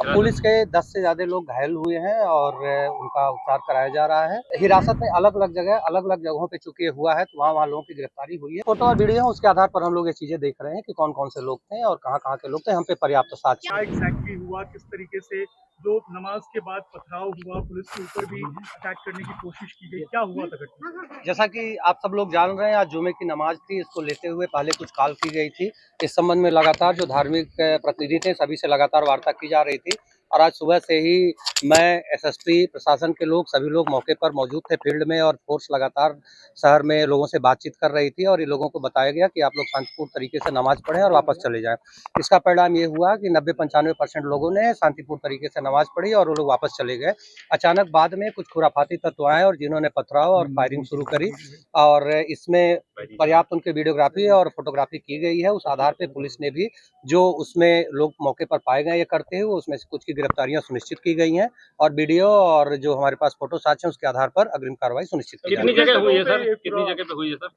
Police के 10 से ज्यादा लोग घायल हुए हैं और उनका उपचार कराया जा रहा है। हिरासत में अलग अलग जगहों पे चूंकि हुआ है तो वहाँ लोगों की गिरफ्तारी हुई है। फोटो और वीडियो है, उसके आधार पर हम लोग ये चीजें देख रहे हैं कि कौन कौन से लोग थे और कहाँ के लोग थे। हम पे पर्याप्त साक्ष्य क्या एग्जैक्टली हुआ, किस तरीके से जो नमाज के बाद पथराव हुआ, पुलिस के ऊपर भी अटैक करने की कोशिश की गई, क्या हुआ था घटना? जैसा कि आप सब लोग जान रहे हैं, आज जुमे की नमाज थी, इसको लेते हुए पहले कुछ कॉल की गई थी। इस संबंध में लगातार जो धार्मिक प्रतिनिधि थे सभी से लगातार वार्ता की जा रही थी और आज सुबह से ही मैं, एसएसपी, प्रशासन के लोग, सभी लोग मौके पर मौजूद थे फील्ड में और फोर्स लगातार शहर में लोगों से बातचीत कर रही थी और ये लोगों को बताया गया कि आप लोग शांतिपूर्ण तरीके से नमाज पढ़ें और वापस चले जाएं। इसका परिणाम ये हुआ कि 90-95% लोगों ने शांतिपूर्ण तरीके से नमाज पढ़ी और वो लोग वापस चले गए। अचानक बाद में कुछ खुराफाती तत्व आए और जिन्होंने पथराव और फायरिंग शुरू करी और इसमें पर्याप्त उनकी वीडियोग्राफी और फोटोग्राफी की गई है। उस आधार पे पुलिस ने भी जो उसमें लोग मौके पर पाए गए ये करते हुए उसमें से कुछ की गिरफ्तारियां सुनिश्चित की गई हैं और वीडियो और जो हमारे पास फोटो साक्ष्य उसके आधार पर अग्रिम कार्रवाई सुनिश्चित की कितनी जगह हुई है सर? कितनी जगह पे हुई है सर?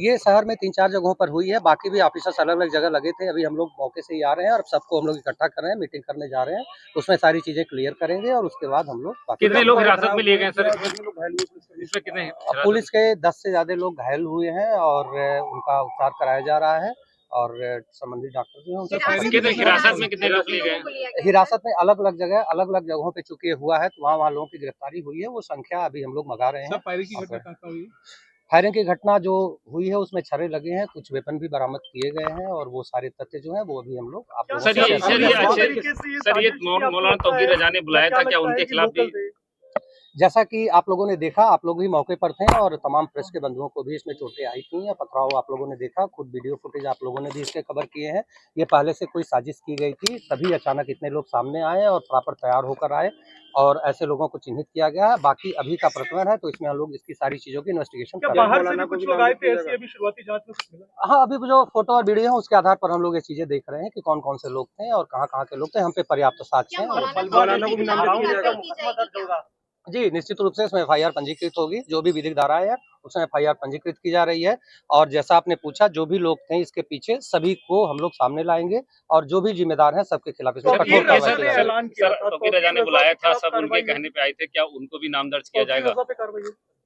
ये शहर में 3-4 जगहों पर हुई है, बाकी भी ऑफिसर्स अलग-अलग जगह लगे थे। अभी हम लोग मौके से ही आ रहे हैं और सबको हम लोग इकट्ठा कर रहे हैं, मीटिंग करने जा रहे हैं, उसमें सारी चीजें क्लियर करेंगे और उसके बाद हम लोग कितने लोग हिरासत में लिए गए सर? इसमें कितने? पुलिस के 10 से ज्यादा लोग घायल हुए हैं और उनका उपचार कराया जा रहा है और संबंधित डॉक्टर जो है उनसे हिरासत में कितने लोग लिए गए? हिरासत में अलग अलग जगहों पे चूंकि हुआ है तो वहाँ लोगों की गिरफ्तारी हुई है। वो संख्या अभी हम लोग मंगा रहे हैं। फायरिंग की घटना जो हुई है उसमें छर्रे लगे हैं, कुछ वेपन भी बरामद किए गए हैं और वो सारे तथ्य जो है वो अभी हम लोग आप लोगों सर ये मौलाना तौकीर रजा ने बुलाया था, क्या उनके खिलाफ भी? जैसा कि आप लोगों ने देखा, आप लोग भी मौके पर थे और तमाम प्रेस के बंधुओं को भी इसमें चोटें आई थी या पथराव आप लोगों ने देखा, खुद वीडियो फुटेज आप लोगों ने भी इसके कवर किए हैं। ये पहले से कोई साजिश की गई थी, तभी अचानक इतने लोग सामने आए और प्रॉपर तैयार होकर आए और ऐसे लोगों को चिन्हित किया गया है। बाकी अभी का प्रकरण है तो इसमें हम लोग इसकी सारी चीजों की इन्वेस्टिगेशन कर रहे हैं। हाँ, अभी जो फोटो और वीडियो है उसके आधार पर हम लोग ये चीजें देख रहे हैं कि कौन कौन से लोग थे और कहाँ के लोग थे। हम पे पर्याप्त साक्ष्य है जी, निश्चित रूप से इसमें एफआईआर पंजीकृत होगी। जो भी विधिक धाराएं है उसमें एफआईआर पंजीकृत की जा रही है और जैसा आपने पूछा जो भी लोग थे इसके पीछे सभी को हम लोग सामने लाएंगे और जो भी जिम्मेदार हैं सबके खिलाफ इसमें कठोर कार्रवाई की जाएगी। तौकीर रजा ने बुलाया था, सब उनके कहने पे आए थे, क्या उनको भी नाम दर्ज किया जाएगा?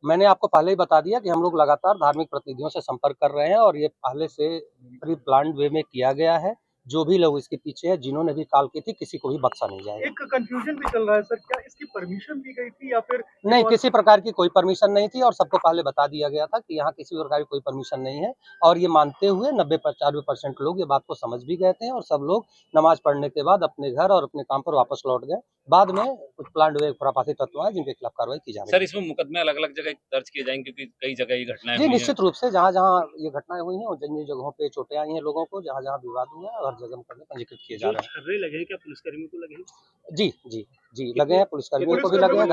मैंने आपको पहले ही बता दिया कि हम लोग लगातार धार्मिक प्रतिनिधियों से संपर्क कर रहे हैं और ये पहले से प्री प्लान्ड वे में किया गया है। जो भी लोग इसके पीछे हैं, जिन्होंने भी कॉल की थी, किसी को भी बख्शा नहीं जाएगा। एक कंफ्यूजन भी चल रहा है सर, क्या इसकी परमिशन दी गई थी या फिर नहीं, किसी प्रकार की कोई परमिशन नहीं थी और सबको पहले बता दिया गया था कि यहाँ किसी प्रकार की कोई परमिशन नहीं है और ये मानते हुए 90-95% लोग ये बात को समझ भी गए थे और सब लोग नमाज पढ़ने के बाद अपने घर और अपने काम पर वापस लौट गए। बाद में कुछ प्लांट हुए खुराफाती तत्व हैं जिनके खिलाफ कार्रवाई की जा रही है। सर इसमें मुकदमे अलग-अलग जगह दर्ज किए जाएंगे क्योंकि कई जगह ये घटनाएं जी, निश्चित रूप से जहाँ ये घटनाएं हुई हैं और जिन जगहों पे चोटें आई हैं लोगों को, जहाँ विवाद हुआ है, हर जगह मुकदमे पंजीकृत किए जा रहे हैं। छर्रे लगे हैं, क्या पुलिसकर्मियों को लगे? जी लगे हैं, पुलिसकर्मियों को भी लगे हैं।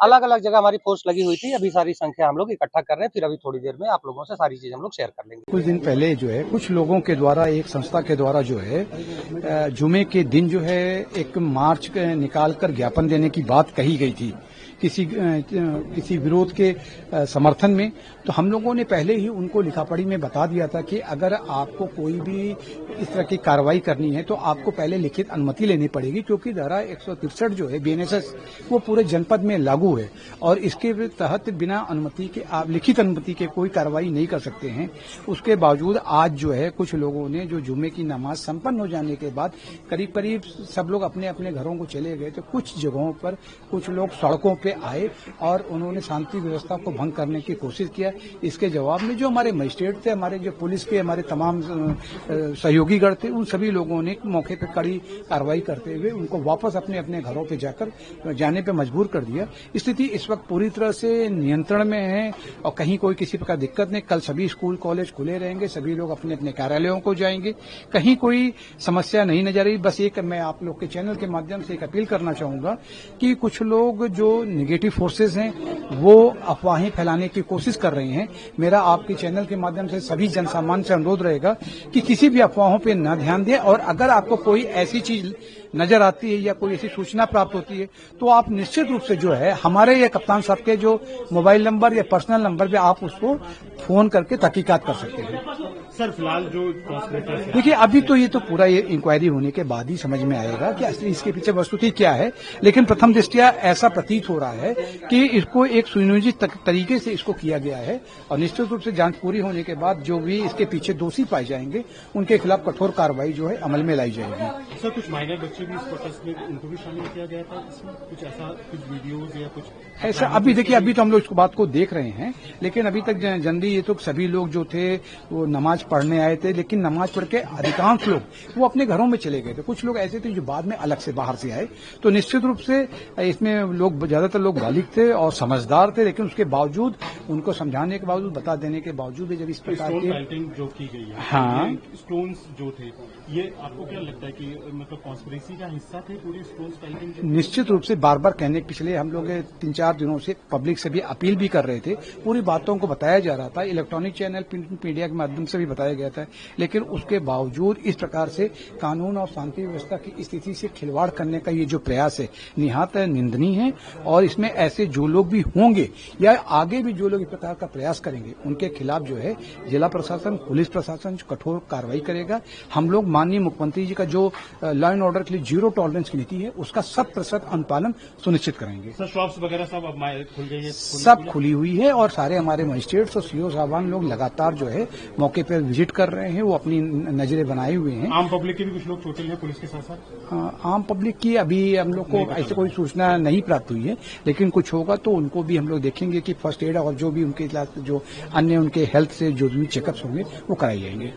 अलग जगह हमारी फोर्स लगी हुई थी। अभी सारी संख्या हम लोग इकट्ठा कर रहे हैं, फिर अभी थोड़ी देर में आप लोगों से सारी चीज हम लोग शेयर कर लेंगे। कुछ दिन पहले जो है कुछ लोगों के द्वारा एक संस्था के द्वारा जो है जुमे के दिन जो है एक मार्च निकाल कर ज्ञापन देने की बात कही गई थी किसी विरोध के समर्थन में। तो हम लोगों ने पहले ही उनको लिखापढ़ी में बता दिया था कि अगर आपको कोई भी इस तरह की कार्रवाई करनी है तो आपको पहले लिखित अनुमति लेनी पड़ेगी, क्योंकि धारा 163 जो है बीएनएसएस वो पूरे जनपद में लागू है और इसके तहत बिना अनुमति के आप लिखित अनुमति के कोई कार्रवाई नहीं कर सकते हैं। उसके बावजूद आज जो है कुछ लोगों ने जो जुमे की नमाज संपन्न हो जाने के बाद करीब सब लोग अपने अपने घरों को चले गए, तो कुछ जगहों पर कुछ लोग सड़कों पे आए और उन्होंने शांति व्यवस्था को भंग करने की कोशिश किया। इसके जवाब में जो हमारे मजिस्ट्रेट थे, हमारे जो पुलिस के हमारे तमाम सहयोगीगण थे, उन सभी लोगों ने मौके पर कड़ी कार्रवाई करते हुए उनको वापस अपने अपने घरों पे जाने पे मजबूर कर दिया। स्थिति इस वक्त पूरी तरह से नियंत्रण में है और कहीं कोई किसी प्रकार दिक्कत नहीं। कल सभी स्कूल कॉलेज खुले रहेंगे, सभी लोग अपने अपने कार्यालयों को जाएंगे, कहीं कोई समस्या नहीं नजर आई। बस एक मैं आप लोग के चैनल के माध्यम से एक अपील करना चाहूंगा कि कुछ लोग जो नेगेटिव फोर्सेस हैं वो अफवाहें फैलाने की कोशिश कर रहे हैं। मेरा आपके चैनल के माध्यम से सभी जनसामान्य से अनुरोध रहेगा कि किसी भी अफवाहों पर न ध्यान दें और अगर आपको कोई ऐसी चीज नजर आती है या कोई ऐसी सूचना प्राप्त होती है तो आप निश्चित रूप से जो है हमारे या कप्तान साहब के जो मोबाइल नंबर या पर्सनल नंबर पे आप उसको फोन करके तहकीकात कर सकते हैं। सर फिलहाल जो कॉन्स्पिरेटर है, देखिए अभी तो ये तो पूरा ये इंक्वायरी होने के बाद ही समझ में आएगा कि असली इसके पीछे वस्तुतः क्या है, लेकिन प्रथम दृष्टया ऐसा प्रतीत हो रहा है कि इसको एक सुनियोजित तरीके से इसको किया गया है और निश्चित रूप से जांच पूरी होने के बाद जो भी इसके पीछे दोषी पाए जाएंगे उनके खिलाफ कठोर कार्रवाई जो है अमल में लाई जाएगी। सर कुछ माइनर बच्चे भी इस प्रोटेस्ट में उनको भी शामिल किया गया था, इसमें कुछ ऐसा कुछ वीडियोज या कुछ ऐसा अभी देखिए अभी तो हम लोग इस बात को देख रहे हैं, लेकिन अभी तक जनरली ये तो सभी लोग जो थे वो नमाज पढ़ने आए थे, लेकिन नमाज पढ़ के अधिकांश लोग वो अपने घरों में चले गए थे। कुछ लोग ऐसे थे जो बाद में अलग से बाहर से आए, तो निश्चित रूप से इसमें लोग ज्यादातर लोग बालिग थे और समझदार थे, लेकिन उसके बावजूद उनको समझाने के बावजूद बता देने के बावजूद भी जब इस प्रकार स्टोन की पेल्टिंग जो की गई है, हाँ स्टोन्स जो थे, ये आपको क्या लगता है कि मतलब कॉन्स्पिरेसी का हिस्सा थे पूरी स्टोन्स पेल्टिंग? निश्चित रूप से बार बार कहने पिछले हम लोग 3-4 दिनों से पब्लिक से भी अपील भी कर रहे थे, पूरी बातों को बताया जा रहा था, इलेक्ट्रॉनिक चैनल प्रिंट मीडिया के माध्यम से भी बताया गया था, लेकिन उसके बावजूद इस प्रकार से कानून और शांति व्यवस्था की स्थिति से खिलवाड़ करने का ये जो प्रयास है निहायत निंदनीय है और इसमें ऐसे जो लोग भी होंगे या आगे भी जो लोग इस प्रकार का प्रयास करेंगे उनके खिलाफ जो है जिला प्रशासन, पुलिस प्रशासन कठोर कार्रवाई करेगा। हम लोग माननीय मुख्यमंत्री जी का जो लॉ एंड ऑर्डर के लिए 0 टॉलरेंस की नीति है उसका 100% अनुपालन सुनिश्चित करेंगे। सर शॉप्स वगैरह सब अब खुल गई है, सब खुली हुई है और सारे हमारे मजिस्ट्रेट्स और सीओ साहबान लोग लगातार जो है मौके पर विजिट कर रहे हैं, वो अपनी नजरें बनाए हुए हैं। आम पब्लिक के भी कुछ लोग चोटिल हैं पुलिस के साथ साथ? आम पब्लिक की अभी हम लोग को ऐसे कोई सूचना नहीं प्राप्त हुई है, लेकिन कुछ होगा तो उनको भी हम लोग देखेंगे कि फर्स्ट एड और जो भी उनके इलाज जो अन्य उनके हेल्थ से जो भी चेकअप्स होंगे वो कराए जाएंगे।